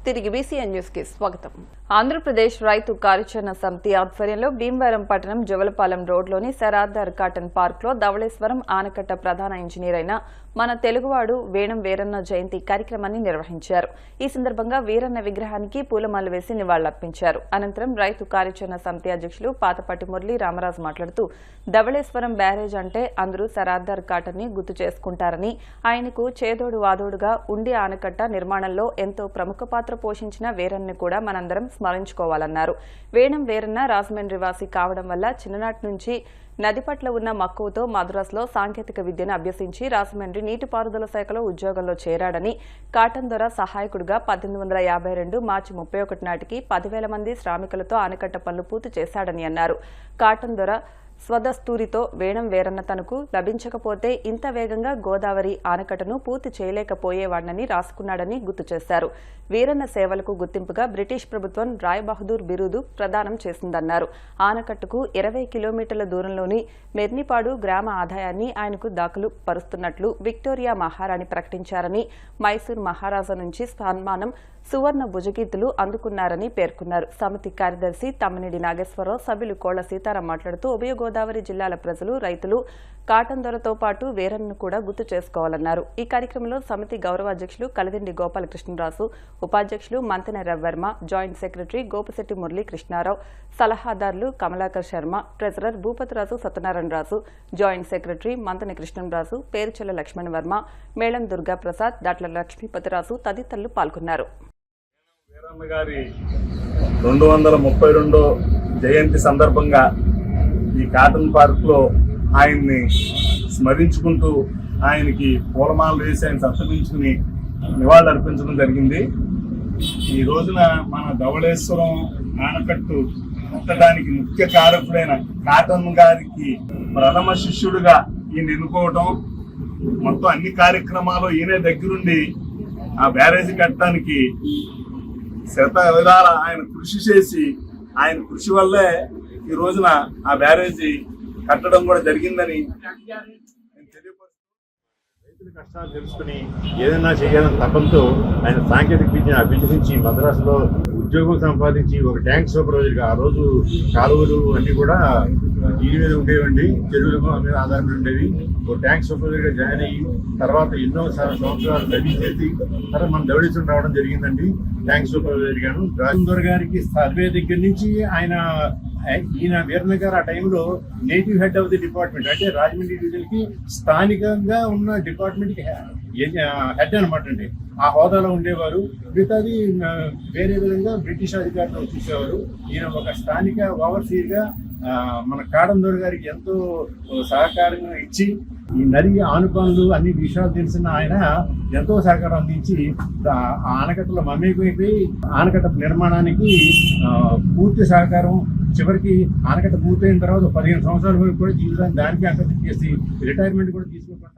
తిరిగి BCN news కి స్వాగతం. ఆంధ్రప్రదేశ్ రైతు కార్యాచరణ సమితి ఆధ్వర్యంలో భీమవరం పట్టణం జవలపాలెం రోడ్లోని సరాదార్ కాటన్ పార్క్ లో ధవళేశ్వరం ఆనకట్ట ప్రధాన ఇంజనీర్ అయిన మన తెలుగువాడు వేణం వీరన్న జయంతి కార్యక్రమాన్ని నిర్వహించారు. ఈ సందర్భంగా వీరన్న విగ్రహానికి పూలమాల వేసి నివాళులర్పించారు. అనంతరం రైతు కార్యాచరణ సమితి అధ్యక్షులు పాతపాటి మురళీ రామరాజు మాట్లాడుతూ ధవళేశ్వరం బ్యారేజ్ అంటే అందరూ సరాదార్ కాటన్ ని గుర్తు చేసుకుంటారని, ఆయనకు చేదోడు వాదోడుగా ఉండి ఆనకట్ట నిర్మాణంలో ఎంతో ప్రముఖ పాత్ర పోషించిన వీరన్నని కూడా మనందరం స్మరించుకోవాలన్నారు. వేణం వీరన్న రాజమండ్రి వాసి కావడం వల్ల చిన్ననాటి నుంచి నది పట్ల ఉన్న మక్కువతో మద్రాసులో సాంకేతిక విద్యను అభ్యసించి రాజమండ్రి నీటిపారుదల శాఖలో ఉద్యోగంలో చేరాడని, కాటన్ దొర సహాయకుడిగా 1852 మార్చి 31 నాటికి 10,000 మంది శ్రామికులతో ఆనకట్ట పనులు పూర్తి చేశాడని అన్నారు. కాటన్ దొర స్వదస్తూరితో వేణం వీరన్న తనకు లభించకపోతే ఇంత వేగంగా గోదావరి ఆనకట్టను పూర్తి చేయలేకపోయేవాడని రాసుకున్నాడని గుర్తు చేశారు. వీరన్న సేవలకు గుర్తింపుగా బ్రిటిష్ ప్రభుత్వం రాయ్ బహదూర్ బిరుదు ప్రదానం చేసిందన్నారు. ఆనకట్టకు 20 కిలోమీటర్ల దూరంలోని మెర్నిపాడు గ్రామ ఆదాయాన్ని ఆయనకు దాఖలు పరుస్తున్నట్లు విక్టోరియా మహారాణి ప్రకటించారని, మైసూర్ మహారాజా నుంచి సన్మానం సువర్ణ భుజకీర్తులు అందుకున్నారని పేర్కొన్నారు. సమితి కార్యదర్శి తమ్మినేడి నాగేశ్వరరావు, సభ్యులు కోళ్ల సీతారాం మాట్లాడుతూ ఉభయ గోదావరి జిల్లాల ప్రజలు, రైతులు కాటన్ దొరతో పాటు వీరన్నను కూడా గుర్తు చేసుకోవాలన్నారు. ఈ కార్యక్రమంలో సమితి గౌరవ అధ్యక్షులు కలిదిండి గోపాలకృష్ణరాజు, ఉపాధ్యక్షులు మంతెన రవివర్మ, జాయింట్ సెక్రటరీ గోపిశెట్టి మురళీ కృష్ణారావు, సలహాదారులు Kamalakar Sharma, treasurer Bhupatiraju Satyanarayanaraju, joint secretary Mantena Krishnamraju, Peruchella Lakshman Varma, Melam Durgaprasad, Datla Lakshmipathi Raju తదితరులు పాల్గొన్నారు. 232 జయంతి సందర్భంగా ఈ కాటన్ పార్క్ లో ఆయన్ని స్మరించుకుంటూ ఆయనకి పూలమాలలు వేసి ఆయన సత్కరించుకుని నివాళులు అర్పించడం జరిగింది. ఈ రోజున మన ధవళేశ్వరం ఆనకట్టు కట్టడానికి ముఖ్య కారకుడైన కాటన్ గారికి ప్రథమ శిష్యుడిగా ఈయన ఎన్నుకోవటం, మొత్తం అన్ని కార్యక్రమాలు ఈయనే దగ్గరుండి ఆ బ్యారేజీ కట్టడానికి విధాల ఆయన కృషి చేసి, ఆయన కృషి వల్లే ఈ రోజున ఆ బ్యారేజీ కట్టడం కూడా జరిగిందని నేను తెలియపరుస్తూ, రైతుల కష్టాలు తెలుసుకుని ఏదైనా చేయాలని తపంతో ఆయన సాంకేతిక విద్యను అభ్యసించి మద్రాసులో ఉద్యోగం సంపాదించి ఒక ట్యాంక్ సూపర్వైజర్గా, ఆ రోజు కాలువలు అన్ని కూడా నీటి మీద ఉండేవండి, చెరువుల మీద ఆధారపడి ఉండేవి. ఒక ట్యాంక్ సూపర్వైజర్గా జాయిన్ అయ్యి తర్వాత ఎన్నో సంవత్సరాలు సర్వీస్ చేసి తర్వాత మన ధవళేశ్వరం రావడం జరిగిందండి ట్యాంక్ సూపర్వైజర్ గాను. రాజేంద్ర గారికి సర్వే దగ్గర నుంచి ఈయన వీరన్న గారు ఆ టైంలో native head of the department, అంటే రాజమండ్రి డివిజన్కి స్థానికంగా ఉన్న డిపార్ట్మెంట్కి హెడ్ అనమాట అండి. ఆ హోదాలో ఉండేవారు. మిగతాది వేరే విధంగా బ్రిటిష్ అధికారులు చూసేవారు. ఈయన ఒక స్థానిక ఓవర్సీర్గా మన కాటన్ దొర గారికి ఎంతో సహకారం ఇచ్చి, ఈ నది ఆనుపానులు అన్ని విషయాలు తెలిసిన ఆయన ఎంతో సహకారం అందించి ఆనకట్టలో మమేకమైపోయి ఆనకట్ట నిర్మాణానికి పూర్తి సహకారం, చివరికి ఆనకట్ట పూర్తయిన తర్వాత 15 సంవత్సరాల వరకు కూడా జీవితాన్ని దానికి అంకితం చేసి రిటైర్మెంట్ కూడా తీసుకోకుండా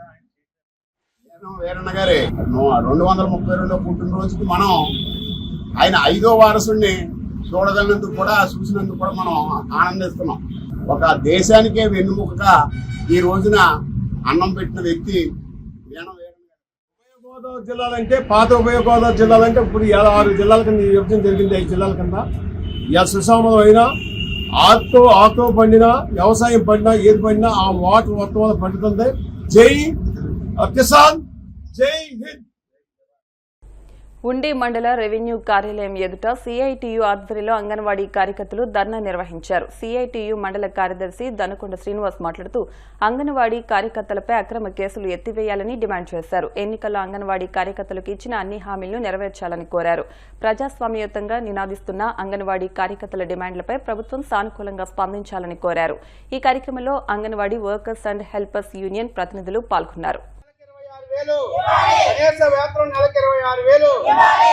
వీరన్న గారి 232వ పుట్టినరోజుకి మనం ఆయన 5వ వారసుడిని చూడగలిగినందుకు కూడా, చూసినందుకు కూడా మనం ఆనందిస్తున్నాం. ఒక దేశానికే వెన్నుముకగా ఈ రోజున అన్నం పెట్టిన వ్యక్తి వీరన్న గారు. ఉభయ గోదావరి జిల్లాలంటే, పాత ఉభయ గోదావరి జిల్లాలంటే ఇప్పుడు 6 జిల్లాల కింద విభజన జరిగింది. 5 జిల్లాల కింద సుసామం అయినా ఆకుతో పండినా, వ్యవసాయం పండినా, ఏది పండినా ఆ వాటర్ మొత్తం పండుతుంది. జై కిసాన్, జై హింద్. ఉండి మండల రెవెన్యూ కార్యాలయం ఎదుట సిఐటియు ఆధ్వర్యంలో అంగన్వాడీ కార్యకర్తలు ధర్నా నిర్వహించారు. సిఐటియు మండల కార్యదర్శి దనకొండ శ్రీనివాస్ మాట్లాడుతూ అంగన్వాడీ కార్యకర్తలపై అక్రమ కేసులు ఎత్తివేయాలని డిమాండ్ చేశారు. ఎన్నికల్లో అంగన్వాడీ కార్యకర్తలకు ఇచ్చిన అన్ని హామీలను నెరవేర్చాలని కోరారు. ప్రజాస్వామ్యయుతంగా నినాదిస్తున్న అంగన్వాడీ కార్యకర్తల డిమాండ్లపై ప్రభుత్వం సానుకూలంగా స్పందించాలని కోరారు. ఈ కార్యక్రమంలో anganwadi workers and helpers union ప్రతినిధులు పాల్గొన్నారు. కనీస వేతనం నెలకు 26,000,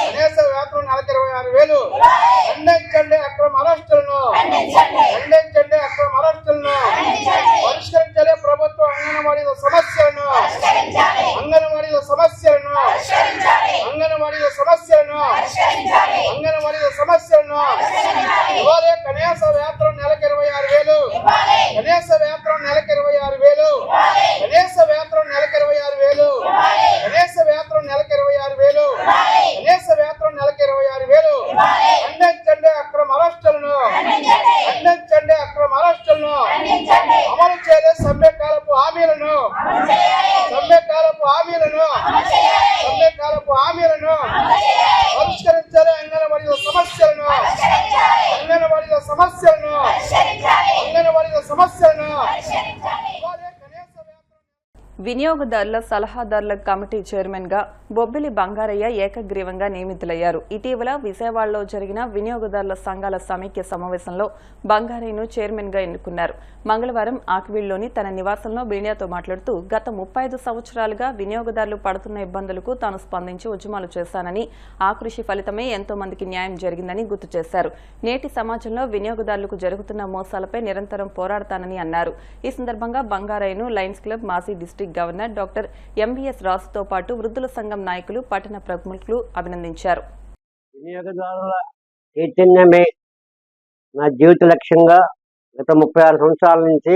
కనీస వేతనం నెలకు 26,000. ఖండించండి అక్రమ అరెస్టులను, ఖండించండి అక్రమ అరెస్టులను, పరిష్కరించాలి ప్రభుత్వం అంగన్వాడీల సమస్యలను, అంగన్వాడీల సమస్యలను, అంగన్వాడీల సమస్యలను, అంగన్వాడీల సమస్యలను ఇవ్వాలి. కనీస వేతనం నెలకు 26,000, కనీస వేతనం నెలకు 26,000, కనీస వేతనం నెలకు 26,000, కనీస వేతనం నెలకు 26,000, కనీస వేతనం నెలకు 26,000. వినియోగదారుల సలహాదారుల కమిటీ చైర్మన్ గా బొబ్బిలి బంగారయ్య ఏకగ్రీవంగా నియమితులయ్యారు. ఇటీవల విజయవాడలో జరిగిన వినియోగదారుల సంఘాల సమైక్య సమావేశంలో బంగారయ్యను చైర్మన్ గా ఎన్నుకున్నారు. మంగళవారం ఆకివీడ్లోని తన నివాసంలో మీడియాతో మాట్లాడుతూ గత 35 సంవత్సరాలుగా వినియోగదారులు పడుతున్న ఇబ్బందులకు తాను స్పందించి ఉద్యమాలు చేశానని, ఆ కృషి ఫలితమే ఎంతో మందికి న్యాయం జరిగిందని గుర్తు చేశారు. నేటి సమాజంలో వినియోగదారులకు జరుగుతున్న మోసాలపై నిరంతరం పోరాడతానని అన్నారు. ఈ సందర్భంగా బంగారయ్యను లయన్స్ క్లబ్ మాజీ డిస్టిక్ గవర్నర్ డాక్టర్ ఎంవీఎస్ రాజుతో పాటు వృద్ధుల సంఘం నాయకులు, పట్టణ ప్రముఖులు అభినందించారు. వినియోగదారుల చైతన్యమే నా జీవిత లక్ష్యంగా గత 36 సంవత్సరాల నుంచి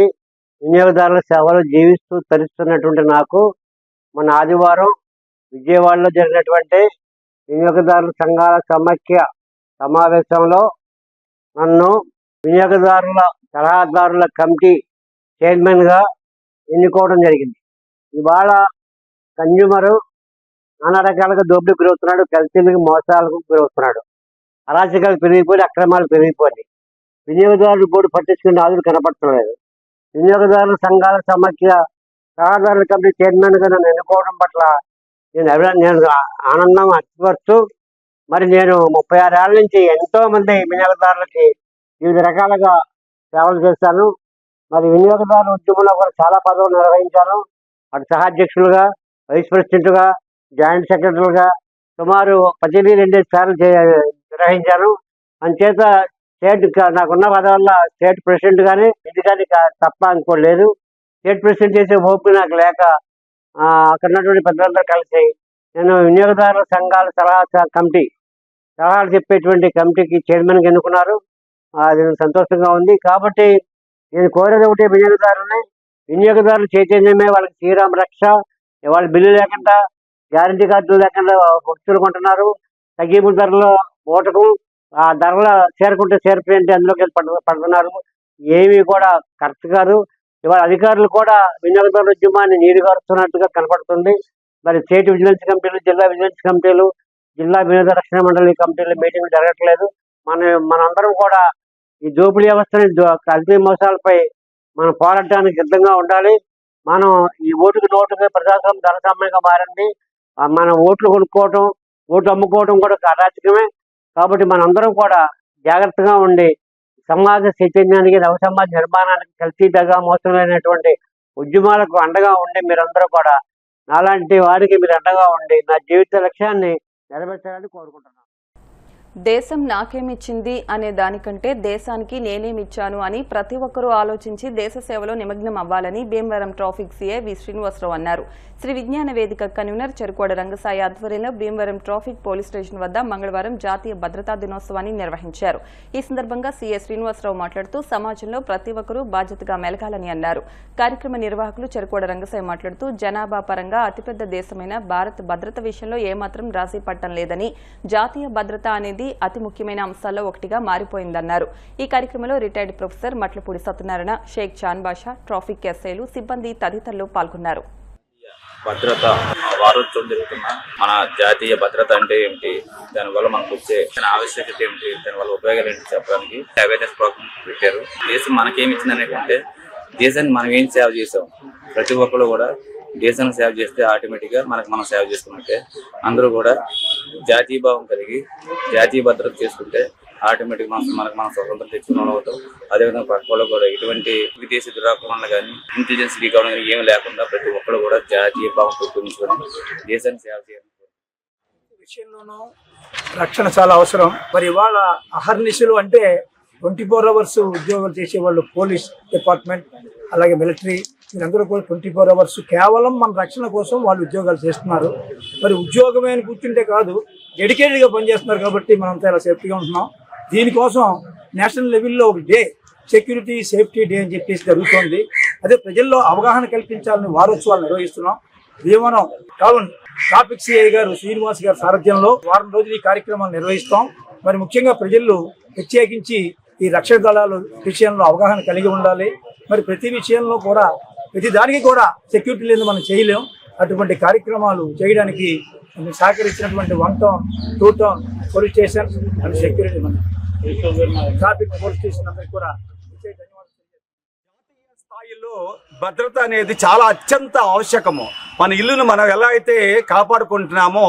వినియోగదారుల సేవలు జీవిస్తూ తరిస్తున్నటువంటి నాకు మన ఆదివారం విజయవాడలో జరిగినటువంటి వినియోగదారుల సంఘాల సమైక్య సమావేశంలో నన్ను వినియోగదారుల సలహాదారుల కమిటీ చైర్మన్గా ఎన్నుకోవడం జరిగింది. ఇవాళ కన్జ్యూమరు నానా రకాలుగా దోపిడీకి గురవుతున్నాడు, కల్తీలకు మోసాలకు గురవుతున్నాడు, అరాచకాలు పెరిగిపోయి, అక్రమాలు పెరిగిపోయి వినియోగదారులు బోర్డు పట్టించుకునే ఆదులు కనపడలేదు. వినియోగదారుల సంఘాల సమైక్య సలహాదారుల కమిటీ చైర్మన్గా నన్ను ఎన్నుకోవడం పట్ల నేను ఆనందం వ్యక్తపరుస్తూ, మరి నేను 36 ఏళ్ల నుంచి ఎంతో మంది వినియోగదారులకి వివిధ రకాలుగా సేవలు చేస్తాను. మరి వినియోగదారుల ఉద్యమంలో కూడా చాలా పదవులు నిర్వహించాను. అటు సహాధ్యక్షులుగా, వైస్ ప్రెసిడెంట్గా, జాయింట్ సెక్రటరీగా సుమారు 12 సార్లు నిర్వహించాను. అంచేత స్టేట్ నాకున్న పదవుల్లో స్టేట్ ప్రెసిడెంట్ కానీ ఇది కానీ తప్ప ఇంకోటి లేదు. స్టేట్ ప్రెసిడెంట్ చేసే ఓపిక నాకు లేక అక్కడ ఉన్నటువంటి పెద్దలందరూ కలిసి నేను వినియోగదారుల సంఘాల సలహాలు చెప్పేటువంటి కమిటీకి చైర్మన్గా ఎన్నుకున్నారు. అది సంతోషంగా ఉంది. కాబట్టి నేను కోరేది ఒకటి, వినియోగదారుల చైతన్యమే వాళ్ళకి శ్రీరామ రక్ష. వాళ్ళ బిల్లు లేకుండా, గ్యారంటీ కార్డులు లేకుండా వస్తువులు కొంటున్నారు. తగ్గింపు ధరలో ఓటకు ఆ ధరలు చేరుకుంటే చేరిపోయింటే అందులోకి పడుతున్నారు. ఏమీ కూడా కరెక్ట్ కాదు. ఇవాళ అధికారులు కూడా వినియోగదారుల ఉద్యమాన్ని నీరుగారుస్తున్నట్టుగా కనపడుతుంది. మరి స్టేట్ విజిలెన్స్ కమిటీలు, జిల్లా విజిలెన్స్ కమిటీలు, జిల్లా వినోద రక్షణ మండలి కమిటీలు మీటింగ్లు జరగట్లేదు. మనందరం కూడా ఈ దోపిడీ వ్యవస్థని, కల్తీ మోసాలపై మనం పోరాటానికి సిద్ధంగా ఉండాలి. మనం ఈ ఓటుకు నోటుగా ప్రజాస్వామ్యం ధనసమ్మగా మారింది. మన ఓట్లు కొనుక్కోవటం, ఓట్లు అమ్ముకోవడం కూడా అరాచకమే. కాబట్టి మనందరం కూడా జాగ్రత్తగా ఉండి సమాజ చైతన్యానికి, నవ సమాజ నిర్మాణానికి, కల్తీ దగా మోసమైనటువంటి ఉద్యమాలకు అండగా ఉండి మీరందరూ కూడా నాలాంటి వారికి మీరు అండగా ఉండి నా జీవిత లక్ష్యాన్ని నెరవేర్చాలని కోరుకుంటున్నాను. దేశం నాకేమిచ్చింది అనే దానికంటే దేశానికి నేనేమిచ్చాను అని ప్రతి ఒక్కరూ ఆలోచించి దేశ సేవలో నిమగ్నం అవ్వాలని భీమవరం ట్రాఫిక్ సీఐ వి శ్రీనివాసరావు అన్నారు. శ్రీ విజ్ఞాన వేదిక కన్వీనర్ చెరుకోడ రంగసాయి ఆధ్వర్యంలో భీమవరం ట్రాఫిక్ పోలీస్ స్టేషన్ వద్ద మంగళవారం జాతీయ భద్రతా దినోత్సవాన్ని నిర్వహించారు. ఈ సందర్భంగా సీఐ శ్రీనివాసరావు మాట్లాడుతూ సమాజంలో ప్రతి ఒక్కరూ బాధ్యతగా మెలగాలని అన్నారు. కార్యక్రమ నిర్వాహకులు చెరుకోడ రంగసాయి మాట్లాడుతూ జనాభా పరంగా అతిపెద్ద దేశమైన భారత్ భద్రత విషయంలో ఏమాత్రం రాజీ పట్టం లేదని, జాతీయ భద్రత అనేది అతి ముఖ్యమైన అంశాల్లో ఒకటిగా మారిపోయిందన్నారు. ఈ కార్యక్రమంలో రిటైర్డ్ ప్రొఫెసర్ మట్లపూడి సత్యనారాయణ, షేక్ చాన్ బాషా, ట్రాఫిక్ ఎస్ఐలు, సిబ్బంది తదితరులు పాల్గొన్నారు. భద్రత వారోత్సవం జరుగుతున్న మన జాతీయ భద్రత అంటే ఏమిటి, దానివల్ల మనకు వచ్చే ఆవశ్యకత ఏమిటి, దానివల్ల ఉపయోగాలు ఏంటి చెప్పడానికి అవేర్నెస్ ప్రోగ్రామ్ పెట్టారు. దేశం మనకేమి ఇచ్చింది అనేకంటే దేశాన్ని మనం ఏం సేవ చేసాం. ప్రతి ఒక్కరు కూడా దేశాన్ని సేవ చేస్తే ఆటోమేటిక్గా మనం సేవ చేసుకున్నట్టే. అందరూ కూడా జాతీయ భావం కలిగి జాతీయ భద్రత చేసుకుంటే ఆటోమేటిక్ మనకు మనం స్వతంత్రం తెచ్చుకున్న అవుతాం. అదేవిధంగా పక్క వాళ్ళు కూడా ఎటువంటి విదేశీ దురాక్రమణలు కానీ, ఇంటెలిజెన్స్ లీక్ అవడం కానీ ఏమి లేకుండా ప్రతి ఒక్కరు కూడా జాతీయ భావం పెట్టుకుని దేశాన్ని సేవ చేయాలి. విషయంలోనూ రక్షణ చాలా అవసరం. మరి ఇవాళ అహర్నిశలు అంటే 24 అవర్స్ ఉద్యోగాలు చేసేవాళ్ళు, పోలీస్ డిపార్ట్మెంట్ అలాగే మిలిటరీ, వీళ్ళందరూ కూడా 24 అవర్స్ కేవలం మన రక్షణ కోసం వాళ్ళు ఉద్యోగాలు చేస్తున్నారు. మరి ఉద్యోగమే అని కూర్చుంటే కాదు, డెడికేటెడ్గా పనిచేస్తున్నారు. కాబట్టి మనం చాలా సేఫ్టీగా ఉంటున్నాం. దీనికోసం నేషనల్ లెవెల్లో ఒక డే, సెక్యూరిటీ సేఫ్టీ డే అని చెప్పేసి జరుగుతోంది. అదే ప్రజల్లో అవగాహన కల్పించాలని వారోత్సవాలు నిర్వహిస్తున్నాం. భీమవరం టౌన్ ట్రాఫిక్ సిఐ గారు శ్రీనివాస్ గారి సారథ్యంలో వారం రోజులు ఈ కార్యక్రమాలు నిర్వహిస్తాం. మరి ముఖ్యంగా ప్రజలు ప్రత్యేకించి ఈ రక్షణ దళాల విషయంలో అవగాహన కలిగి ఉండాలి. మరి ప్రతి విషయంలో కూడా, ప్రతి దానికి కూడా సెక్యూరిటీ లేదు మనం చేయలేం. అటువంటి కార్యక్రమాలు చేయడానికి సహకరించినటువంటి 1 town, 2 town police station and security traffic police station అందరికీ కూడా స్థాయిలో లో భద్రత అనేది చాలా అత్యంత ఆవశ్యకము. మన ఇల్లును మనం ఎలా అయితే కాపాడుకుంటున్నామో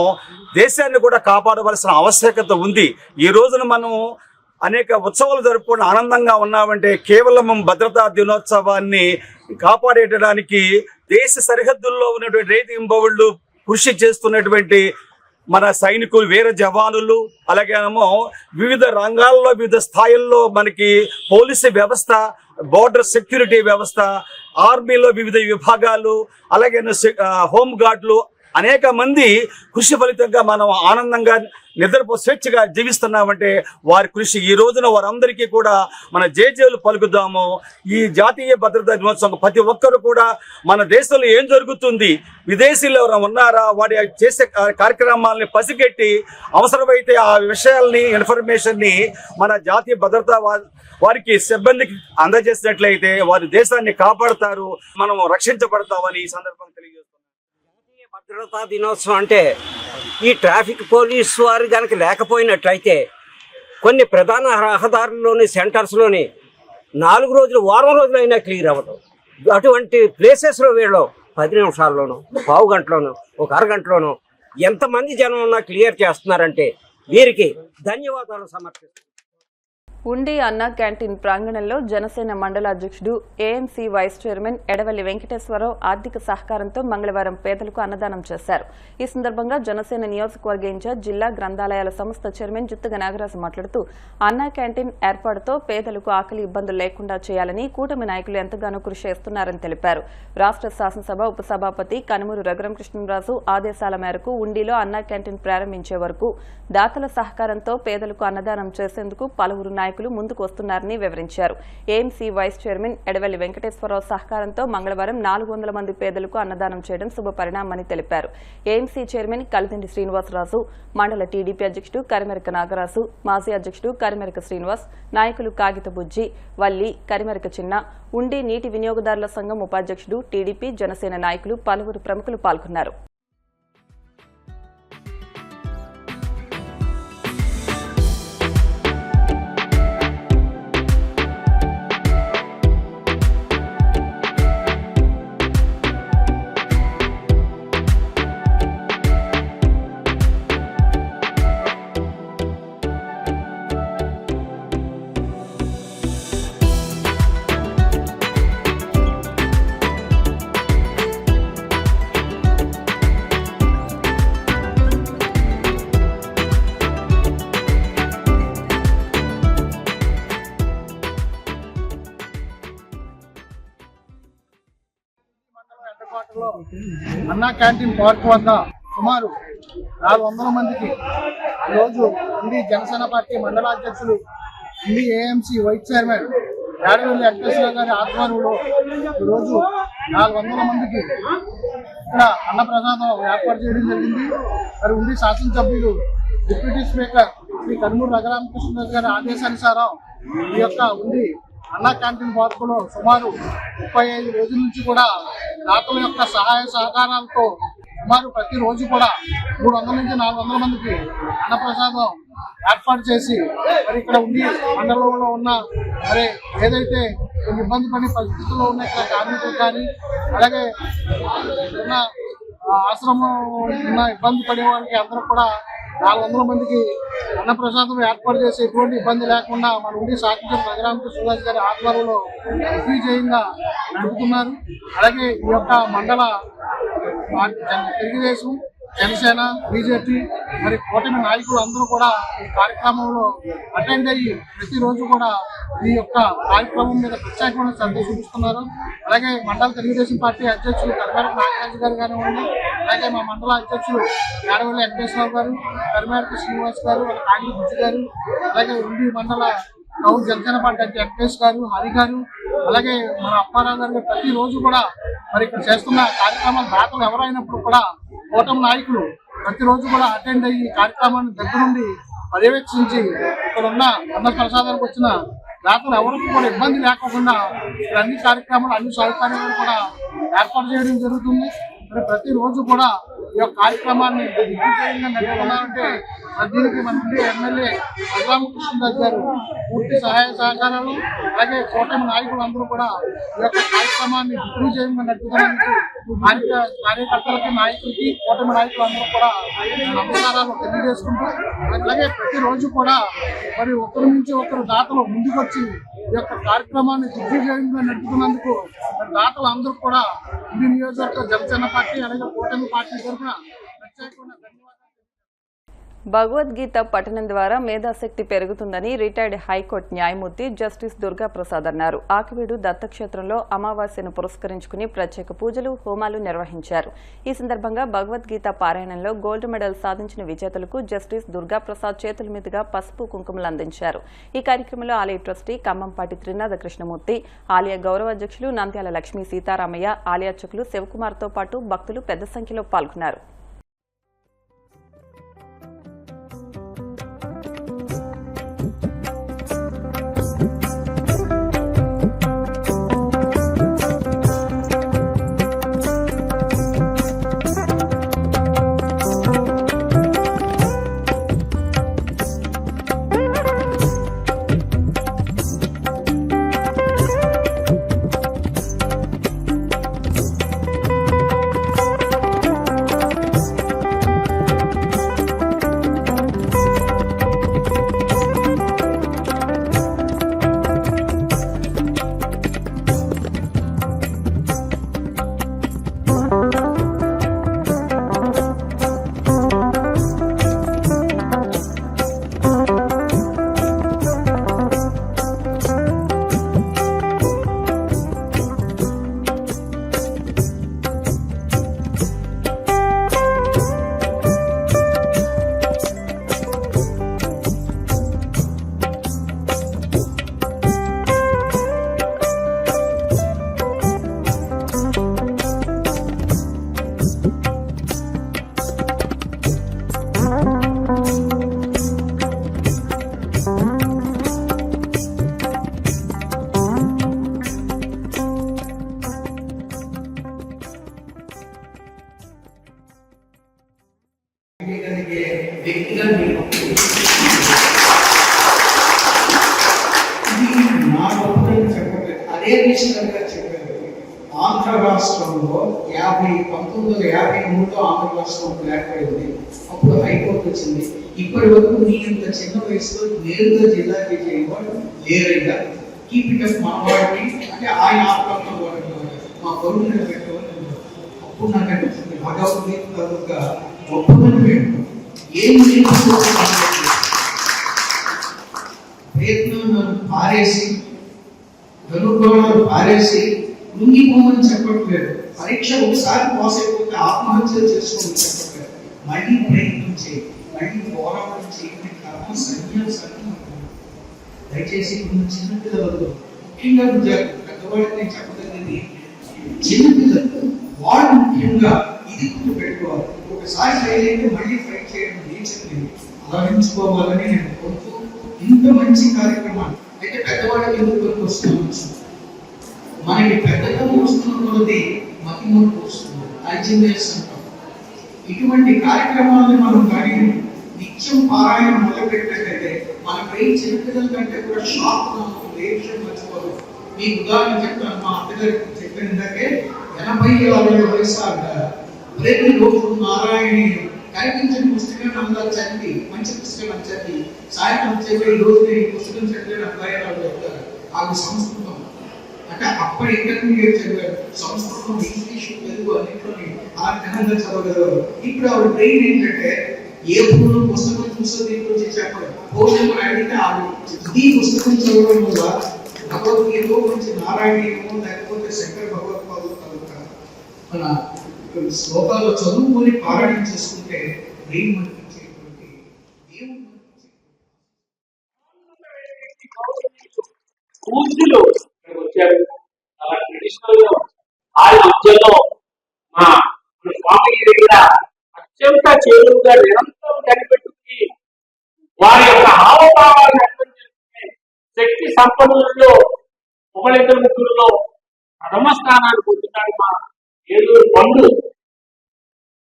దేశాన్ని కూడా కాపాడవలసిన ఆవశ్యకత ఉంది. ఈ రోజున మనం అనేక ఉత్సవాలు జరుపుకొని ఆనందంగా ఉన్నామంటే కేవలం భద్రతా దినోత్సవాన్ని కాపాడేయడానికి దేశ సరిహద్దుల్లో ఉన్నటువంటి రైతు కృషి చేస్తున్నటువంటి మన సైనికులు, వీర జవానులు, అలాగేమో వివిధ రంగాల్లో వివిధ స్థాయిల్లో మనకి పోలీసు వ్యవస్థ, బోర్డర్ సెక్యూరిటీ వ్యవస్థ, ఆర్మీలో వివిధ విభాగాలు, అలాగే హోమ్ గార్డులు అనేక మంది కృషి ఫలితంగా మనం ఆనందంగా స్వేచ్ఛగా జీవిస్తున్నామంటే వారి కృషి. ఈ రోజున వారందరికీ కూడా మన జేజేలు పలుకుదాము. ఈ జాతీయ భద్రతా దినోత్సవం ప్రతి ఒక్కరు కూడా మన దేశంలో ఏం జరుగుతుంది, విదేశీయులు ఎవరైనా ఉన్నారా, వారి చేసే కార్యక్రమాలని పసిగట్టి అవసరమైతే ఆ విషయాల్ని, ఇన్ఫర్మేషన్ని మన జాతీయ భద్రతా వారికి సిబ్బందికి అందజేసినట్లయితే వారి దేశాన్ని కాపాడతారు, మనం రక్షించబడతామని ఈ సందర్భంగా తెలియజేస్తున్నాం. భద్రతా దినోత్సవం అంటే ఈ ట్రాఫిక్ పోలీసు వారు కనుక లేకపోయినట్లయితే కొన్ని ప్రధాన రహదారుల్లోని సెంటర్స్లోని 4 రోజులు, వారం రోజులు అయినా క్లియర్ అవ్వదు. అటువంటి ప్లేసెస్లో వీళ్ళు 10 నిమిషాల్లోనూ, పావు గంటలోనూ, ఒక అరగంటలోనూ ఎంతమంది జనం ఉన్నా క్లియర్ చేస్తున్నారంటే వీరికి ధన్యవాదాలు సమర్పిస్తున్నారు. ఉండి అన్న క్యాంటీన్ ప్రాంగణంలో జనసేన మండల అధ్యక్షుడు, AMC vice chairman Edavalli Venkateswararao ఆర్థిక సహకారంతో మంగళవారం పేదలకు అన్నదానం చేశారు. ఈ సందర్భంగా జనసేన నియోజకవర్గ ఇన్ఛార్జ్, జిల్లా గ్రంథాలయాల సంస్థ చైర్మన్ జుత్తుగ నాగరాజు మాట్లాడుతూ అన్న క్యాంటీన్ ఏర్పాటుతో పేదలకు ఆకలి ఇబ్బందులు లేకుండా చేయాలని కూటమి నాయకులు ఎంతగానో కృషి చేస్తున్నారని తెలిపారు. రాష్ట్ర శాసనసభ ఉపసభాపతి కనుమూరు రఘురామకృష్ణరాజు ఆదేశాల మేరకు ఉండిలో అన్న క్యాంటీన్ ప్రారంభించే వరకు దాతల సహకారంతో పేదలకు అన్నదానం చేసేందుకు పలువురు నాయకులు ముందుకు వస్తున్నారని వివరించారు. AMC vice chairman Edavalli Venkateswararao సహకారంతో మంగళవారం 400 మంది పేదలకు అన్నదానం చేయడం శుభపరిణామని తెలిపారు. ఏఎంసీ చైర్మన్ కలిదిండి శ్రీనివాసరాజు, మండల టీడీపీ అధ్యక్షుడు కరిమెరక నాగరాజు, మాజీ అధ్యక్షుడు కరిమెరక శ్రీనివాస్, నాయకులు కాగిత బుజ్జి, వల్లి, కరిమెరక చిన్న, ఉండి నీటి వినియోగదారుల సంఘం ఉపాధ్యక్షుడు, టీడీపీ, జనసేన నాయకులు, పలువురు ప్రముఖులు పాల్గొన్నారు. అన్నా క్యాంటీన్ పార్క్ వద్ద సుమారు 400 మందికి ఈరోజు ఉండి జనసేన పార్టీ మండల అధ్యక్షులు, ఉండి ఏఎంసీ వైస్ చైర్మన్ యాడవల్లి వెంకటేశ్వర గారి ఆధ్వర్యంలో ఈరోజు 400 మందికి ఇక్కడ అన్నప్రసాదం ఏర్పాటు చేయడం జరిగింది. మరి ఉండి శాసనసభ్యులు, డిప్యూటీ స్పీకర్ శ్రీ కనుమూరు రఘురామకృష్ణరాజు గారి ఆదేశానుసారం ఈ యొక్క ఉండి అన్నా క్యాంటీన్ పార్కులో సుమారు 35 రోజుల నుంచి కూడా దాతల యొక్క సహాయ సహకారాలతో సుమారు ప్రతిరోజు కూడా 300 నుంచి 400 మందికి అన్నప్రసాదం ఏర్పాటు చేసి మరి ఇక్కడ ఉండి మండలంలో ఉన్న మరి ఏదైతే కొన్ని ఇబ్బంది పడే పరిస్థితుల్లో ఉన్న ఇక్కడ కార్మికులు కానీ, అలాగే ఉన్న ఆశ్రమం ఉన్న ఇబ్బంది పడే వాళ్ళకి అందరూ కూడా 400 మందికి అన్నప్రసాదం ఏర్పాటు చేసి ఎటువంటి ఇబ్బంది లేకుండా మన ఉండి సాక్షి రఘురామకృష్ణరాజు గారి ఆధ్వర్యంలో దిగ్విజయంగా నడుపుతున్నారు. అలాగే ఈ యొక్క మండల తెలుగుదేశం, జనసేన, బీజేపీ మరి కూటమి నాయకులు అందరూ కూడా ఈ కార్యక్రమంలో అటెండ్ అయ్యి ప్రతిరోజు కూడా ఈ యొక్క కార్యక్రమం మీద ప్రత్యేకమైన శ్రద్ధ చూపిస్తున్నారు. అలాగే మండల తెలుగుదేశం పార్టీ అధ్యక్షులు కరిమెరక నాగరాజు గారు కానివ్వండి, అలాగే మా మండల అధ్యక్షులు యాడవల్లి వెంకటేశ్వరరావు గారు, కరిమెరక శ్రీనివాస్ గారు, కాగిత బుజ్జి గారు, అలాగే ఉండి మండల టౌన్ జనసేన పార్టీ అధ్యక్షులు వెంకటేష్ గారు, హరి గారు, అలాగే మన అప్పారావు గారు ప్రతిరోజు కూడా మరి ఇక్కడ చేస్తున్న కార్యక్రమాలు దాతలు ఎవరైనప్పుడు కూడా కూటమి నాయకులు ప్రతిరోజు కూడా అటెండ్ అయ్యి కార్యక్రమాన్ని దగ్గరుండి పర్యవేక్షించి ఇక్కడ ఉన్న అన్న ప్రసాదానికి వచ్చిన దాతలు ఎవరికి కూడా ఇబ్బంది లేకుండా ఇక్కడ అన్ని కార్యక్రమాలు, అన్ని సౌకర్యాలు కూడా ఏర్పాటు చేయడం జరుగుతుంది. మరి ప్రతిరోజు కూడా ఈ యొక్క కార్యక్రమాన్ని దిగ్విజయంగా నడుపుతున్నామంటే దీనికి మన నుండి ఎమ్మెల్యే రఘురామకృష్ణదాస్ గారు పూర్తి సహాయ సహకారాలు, అలాగే కూటమి నాయకులందరూ కూడా ఈ యొక్క కార్యక్రమాన్ని దిగ్విజయంగా నడుపుతున్నందుకు కార్యకర్తలకి, నాయకులకి, కూటమి నాయకులందరూ కూడా నమస్కారాలు తెలియజేసుకుంటూ, అలాగే ప్రతిరోజు కూడా మరి ఒకరి నుంచి ఒకరు దాతలు ముందుకొచ్చి ఈ యొక్క కార్యక్రమాన్ని దిగ్విజయంగా నడుపుతున్నందుకు దాతలు అందరూ కూడా ఈ నియోజకవర్గ జనసేన పార్టీ అలాగే కూటమి పార్టీ తరఫున ప్రత్యేకమైన ధన్యవాదాలు. భగవద్గీత పఠనం ద్వారా మేధాశక్తి పెరుగుతుందని రిటైర్డ్ హైకోర్టు న్యాయమూర్తి జస్టిస్ దుర్గాప్రసాద్ అన్నారు. ఆకివీడు దత్తక్షేత్రంలో అమావాస్యను పురస్కరించుకుని ప్రత్యేక పూజలు, హోమాలు నిర్వహించారు. ఈ సందర్భంగా భగవద్గీత పారాయణంలో గోల్డ్ మెడల్ సాధించిన విజేతలకు జస్టిస్ దుర్గాప్రసాద్ చేతుల మీదుగా పసుపు కుంకుమలు అందించారు. ఈ కార్యక్రమంలో ఆలయ ట్రస్టీ కంబంపాటి త్రినాథ కృష్ణమూర్తి, ఆలయ గౌరవ అధ్యక్షులు నంద్యాల లక్ష్మీ సీతారామయ్య, ఆలయ అర్చకులు శివకుమార్తో పాటు భక్తులు పెద్ద సంఖ్యలో పాల్గొన్నారు. అదే విషయంగా చెప్పారు. ఆంధ్ర రాష్ట్రంలో 1953లో ఆంధ్ర రాష్ట్రం ఏర్పడింది. అప్పుడు హైకోర్టు వచ్చింది. ఇప్పటి వరకు మీ ఇంత చిన్న వయసులో నేరుగా జిల్లాకి చేయవాడు లేరయ్యా. కీప్ ఇట్ అప్ మావాడిని అంటే ఆయన ఆత్మ మా కొడుకు నిలబెట్టేవాళ్ళు. అప్పుడు నాకు అనిపిస్తుంది భగవద్గీత తాలూకా ఒప్పుకొని పెట్టు ఏం ప్రయత్నం పారేసి గనుగోళాలు పారేసి లొంగిపోమని చెప్పట్లేదు. పరీక్ష ఒకసారి పాస్ అయిపోతే ఆత్మహత్యలు చేసుకోమని చెప్పట్లేదు. మళ్ళీ ప్రయత్నం చేయి, మళ్ళీ పోరాటం చేయమని కర్మ సన్యాసం. దయచేసి కొన్ని చిన్నపిల్లలు ముఖ్యంగా పెద్దవాళ్ళకి చెప్పగలిగింది చిన్నపిల్లలు వాళ్ళు ముఖ్యంగా ఇది గుర్తు పెట్టుకోవాలి. ఒకసారి ఫెయిల్ అయితే మళ్ళీ ఫైట్ చేయడం నేర్చుకుని ఆలోచించుకోవాలని నేను కోరుతూ ఇంత మంచి కార్యక్రమాన్ని అయితే పెద్దవాళ్ళకి ఎందుకు వస్తున్నాం. మనకి పెద్దగా వస్తున్నది మతిమూర్పు వస్తుంది, అల్జీమర్స్ అంటాం. ఇటువంటి కార్యక్రమాలను మనం కానీ నిత్యం పారాయణం మొదలుపెట్టినట్లయితే మన బ్రెయిన్ చిన్నపిల్లల కంటే కూడా షార్ప్ గా ఉంటుంది. ఏ విషయం మర్చిపోదు. మీకు ఉదాహరణ చెప్తాను. మా అత్తగారికి చెప్పినకే 80-60 వయసు అంటారు. ప్రతి రోజు నారాయణ కనిపించని పుస్తకాన్ని అందరూ చదివి మంచి పుస్తకాలు చదివి సాయంత్రం చెప్పే ఈ రోజు ఈ పుస్తకం చదివే అభిప్రాయాలు చెప్తారు. అది సంస్కృతం అంటే అప్పటి ఇంటర్మీడియట్ చదివారు. సంస్కృతం, ఇంగ్లీష్, తెలుగు అన్నింటిలోని ఆ విధంగా చదవగలరు. ఇప్పుడు ఆవిడ బ్రెయిన్ ఏంటంటే ఏ పూర్వం పుస్తకం చూస్తే దీని గురించి చెప్పరు. భోజనం అడిగితే ఆవిడ ఈ పుస్తకం చదవడం వల్ల భగవద్గీత గురించి నారాయణీయమో లేకపోతే శంకర భగవత్పాదులు మన శ్లోకాల్లో చదువుకొని పారాయణం చేసుకుంటే బ్రెయిన్ మనిపించేటువంటి పూజలు వచ్చారు. అలా ట్రెడిషనల్ గా ఆయన మధ్యలో మా స్వామి దగ్గర అత్యంత చేరువుగా నిరంతరం కనిపెట్టుకుని వారి యొక్క హావభావాలను అర్థం చేసుకునే శక్తి సంపన్నులలో ఒకళ్ళిద్దరు ముగ్గురులో ప్రథమ స్థానాన్ని పొందుతాడు మా ఏలూరు పండు.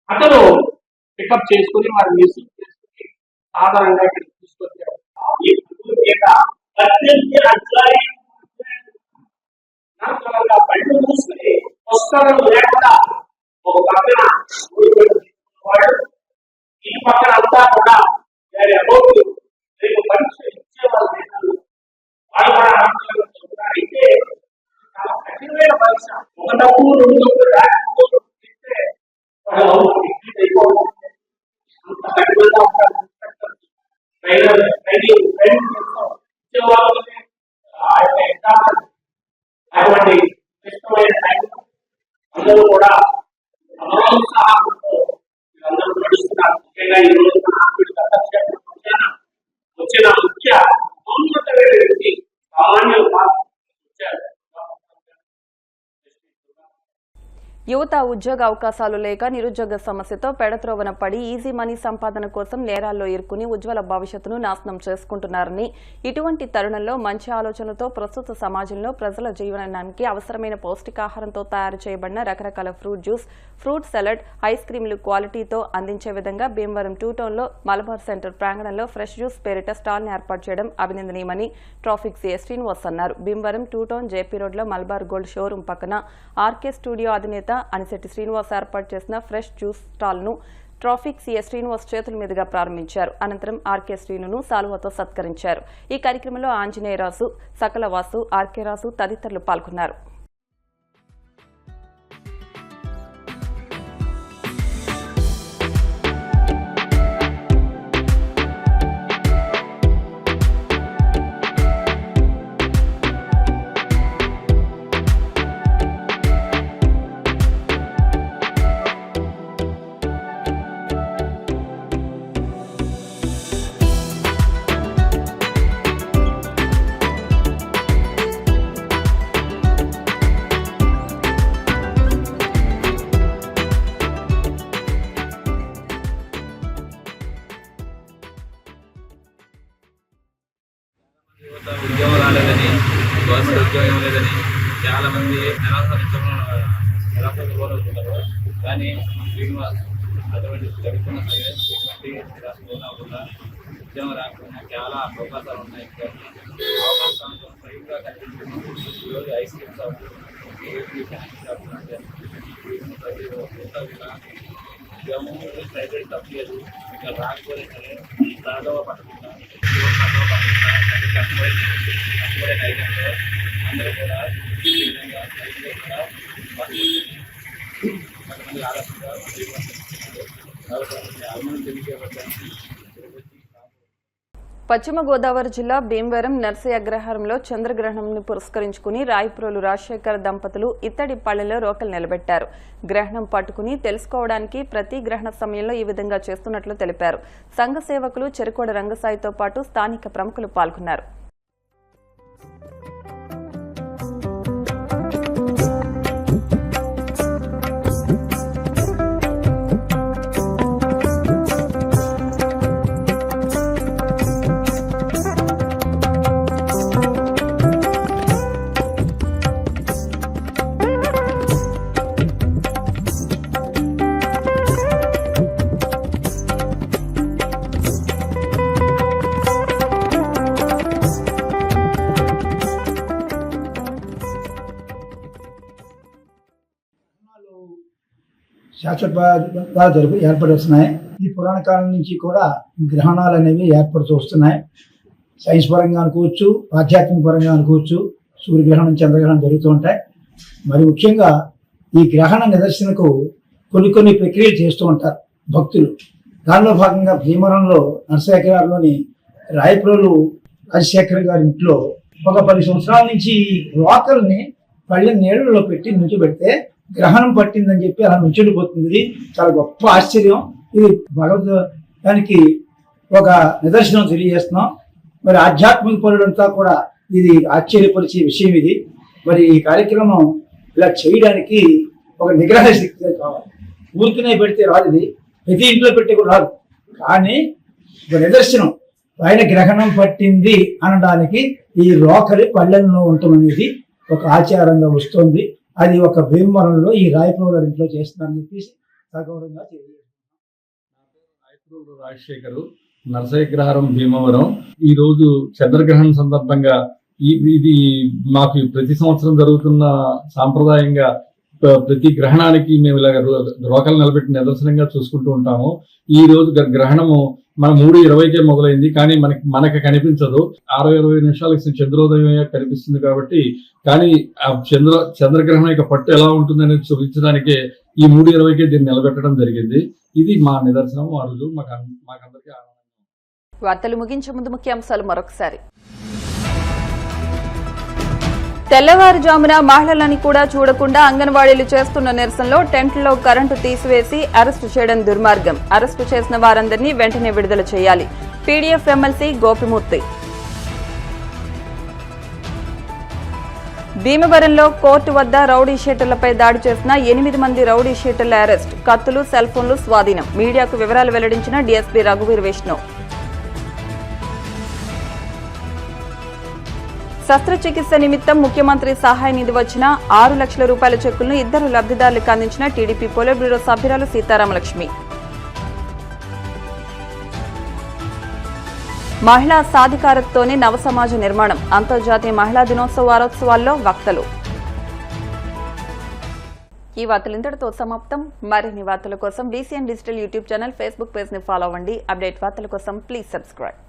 అతను పికప్ చేసుకుని వారి రిసీవ్ చేసుకుని సాధారణంగా ఇక్కడ తీసుకొచ్చారు. ఈ బళ్ళు మూసుకుని పుస్తకం లేకుండా ఒక పక్కన వాడు, ఈ పక్కన అంతా కూడా రేపు పరీక్ష ఇచ్చేవాళ్ళు వాళ్ళు కూడా అయితే చాలా కఠినమైన పరీక్ష. ఒక డబ్బు 2 డబ్బులు రాకపోతే అంత కఠినంగా ఉంటారు. అటువంటి క్లిష్టమైన టైంలో అందరూ కూడా ఉత్సాహంతో అందరూ నడుస్తున్నారు. ముఖ్యంగా ఈ రోజు వచ్చిన ముఖ్య ఉన్నతమైన వ్యక్తి సామాన్యులు వచ్చారు. యువత ఉద్యోగ అవకాశాలు లేక నిరుద్యోగ సమస్యతో పెడత్రోవన పడి ఈజీ మనీ సంపాదన కోసం నేరాల్లో ఇరుక్కుని ఉజ్వల భవిష్యత్తును నాశనం చేసుకుంటున్నారని, ఇటువంటి తరుణంలో మంచి ఆలోచనలతో ప్రస్తుత సమాజంలో ప్రజల జీవనానికి అవసరమైన పౌష్టికాహారంతో తయారు చేయబడిన రకరకాల fruit juice, fruit salad, ice క్రీంలు క్వాలిటీతో అందించే విధంగా భీమవరం 2 టౌన్లో మలబార్ సెంటర్ ప్రాంగణంలో ఫ్రెష్ జ్యూస్ పేరిట స్టాల్ని ఏర్పాటు చేయడం అభినందనీయమని ట్రాఫిక్ సిఐ శ్రీనివాస్ అన్నారు. భీమవరం 2 టౌన్ జేపీ రోడ్లో మలబార్ గోల్డ్ షోరూం పక్కన ఆర్కే స్టూడియో అధినేత అనిశెట్టి శ్రీనివాస్ ఏర్పాటు చేసిన ఫ్రెష్ జ్యూస్ స్టాల్ ను ట్రాఫిక్ సిఐ శ్రీనివాస్ చేతుల మీదుగా ప్రారంభించారు. అనంతరం ఆర్కే శ్రీనును సాలువాతో సత్కరించారు. ఈ కార్యక్రమంలో ఆంజనేయరాజు, సకలవాసు, ఆర్కే రాజు తదితరులు పాల్గొన్నారు. ఉద్యోగం రాలేదని, గవర్నమెంట్ ఉద్యోగం లేదని చాలా మంది నిరాశకు లోనవుతున్నారు. కానీ శ్రీనివాస్ అటువంటి జరుగుతున్న సరే ఎటువంటి నిరాశకు లోనవ్వకుండా ఉద్యోగం రాకుండా చాలా అవకాశాలు ఉన్నాయి. అవకాశాలతో స్వయంగా కనిపిస్తున్నాం. ఈరోజు ఐస్ క్రీమ్ షాప్, షాప్ ఉద్యోగం ప్రైవేట్ తప్పలేదు. ఇంకా రాకపోతే సరే రాఘవ పట్టకుండా కష్టపడే ఐటెంలో అందరూ కూడా ఈ విధంగా కొంతమంది ఆలోచనగా అభిమానం తెలియజేయబడ్డానికి. పశ్చిమ గోదావరి జిల్లా భీమవరం నర్సయ్య అగ్రహారంలో చంద్రగ్రహణంను పురస్కరించుకుని రాయప్రోలు రాజశేఖర్ దంపతులు ఇత్తడి పళ్లెలో రోకలు నిలబెట్టారు. గ్రహణం పట్టుకుని తెలుసుకోవడానికి ప్రతి గ్రహణ సమయంలో ఈ విధంగా చేస్తున్నట్లు తెలిపారు. సంఘ సేవకులు చెరుకోడ రంగసాయితో పాటు స్థానిక ప్రముఖులు పాల్గొన్నారు. శాశ్వత ఏర్పడి వస్తున్నాయి. ఈ పురాణ కాలం నుంచి కూడా గ్రహణాలు అనేవి ఏర్పడుతూ వస్తున్నాయి. సైన్స్ పరంగా అనుకోవచ్చు, ఆధ్యాత్మిక పరంగా అనుకోవచ్చు. సూర్యగ్రహణం, చంద్రగ్రహణం జరుగుతూ ఉంటాయి. మరి ముఖ్యంగా ఈ గ్రహణ నిదర్శనకు కొన్ని ప్రక్రియలు చేస్తూ ఉంటారు భక్తులు. దానిలో భాగంగా భీమవరంలో నర్సయ్యలోని రాయప్రోలు రాజశేఖర్ గారి ఇంట్లో ఒక 10 సంవత్సరాల నుంచి రోకల్ని పళ్ళ నీళ్ళలో పెట్టి నుంచి పెడితే గ్రహణం పట్టిందని చెప్పి అలా నుంచుండిపోతుంది. ఇది చాలా గొప్ప ఆశ్చర్యం. ఇది భగవద్గీతానికి ఒక నిదర్శనం తెలియజేస్తున్నాం. మరి ఆధ్యాత్మిక పనులంతా కూడా ఇది ఆశ్చర్యపరిచే విషయం. ఇది మరి ఈ కార్యక్రమం ఇలా చేయడానికి ఒక నిగ్రహ శక్తి కావాలి. ఊరికనే పెడితే రాదు. ఇది ప్రతి ఇంట్లో పెట్టే కూడా రాదు. కానీ ఒక నిదర్శనం పైన గ్రహణం పట్టింది అనడానికి ఈ రోకలి పళ్ళెల్లో ఉండటం అనేది ఒక ఆచారంగా వస్తుంది. అది ఒక భీమవరంలో ఈ రాయప్రోలు ఇంట్లో చేస్తున్నారని చెప్పేసి సగౌరవంగా తెలియజేస్తారు. రాజశేఖరు, నరసయ్యగ్రహారం, భీమవరం. ఈ రోజు చంద్రగ్రహణం సందర్భంగా ఇది మాకు ప్రతి సంవత్సరం జరుగుతున్న సాంప్రదాయంగా ప్రతి గ్రహణానికి మేము ఇలాగ రోకలు నిలబెట్టి నిదర్శనంగా చూసుకుంటూ ఉంటాము. ఈ రోజు గ్రహణము మన 3:20కే మొదలైంది, కానీ మనకి కనిపించదు. 60-20 నిమిషాలకి చంద్రోదయం కనిపిస్తుంది కాబట్టి, కానీ ఆ చంద్రగ్రహణం యొక్క పట్టు ఎలా ఉంటుందని చూపించడానికే ఈ 3:20కే దీన్ని నిలబెట్టడం జరిగింది. ఇది మా నిదర్శనం. ఆ రోజు మాకందరికీ ఆనందం. వార్తలు ముగించే ముందు ముఖ్యాంశాలు మరొకసారి. తెల్లవారుజామున మహిళలని కూడా చూడకుండా అంగన్వాడీలు చేస్తున్న నిరసనలో టెంట్లో కరెంటు తీసివేసి అరెస్టు చేయడం దుర్మార్గం. అరెస్టు చేసిన వారందరినీ వెంటనే విడుదల చేయాలి. PDF MLC Gopi Murthy. భీమవరంలో కోర్టు వద్ద రౌడీ షీటర్లపై దాడి చేసిన 8 మంది రౌడీ షీటర్ల అరెస్ట్. కత్తులు, సెల్ ఫోన్లు స్వాధీనం. మీడియాకు వివరాలు వెల్లడించిన డీఎస్పీ రఘువీర్ విష్ణు. శస్త్రచికిత్స నిమిత్తం ముఖ్యమంత్రి సహాయ నిధి వచ్చిన 6 లక్షల రూపాయల చెక్కులను 2 లబ్ధిదారులకు అందించిన టీడీపీ పోలిట్ బ్యూరో సభ్యురాలు సీతారామలక్ష్మి. మహిళా సాధికారతతోనే నవ సమాజ నిర్మాణం. అంతర్జాతీయ మహిళా దినోత్సవ వారోత్సవాల్లో వక్తలు. ఈ వార్తలు ఇంతటితో సమాప్తం. మరిన్ని వార్తల కోసం BCN digital YouTube channel, Facebook page ని ఫాలో అవ్వండి. అప్డేట్ వార్తల కోసం ప్లీజ్ సబ్స్క్రైబ్.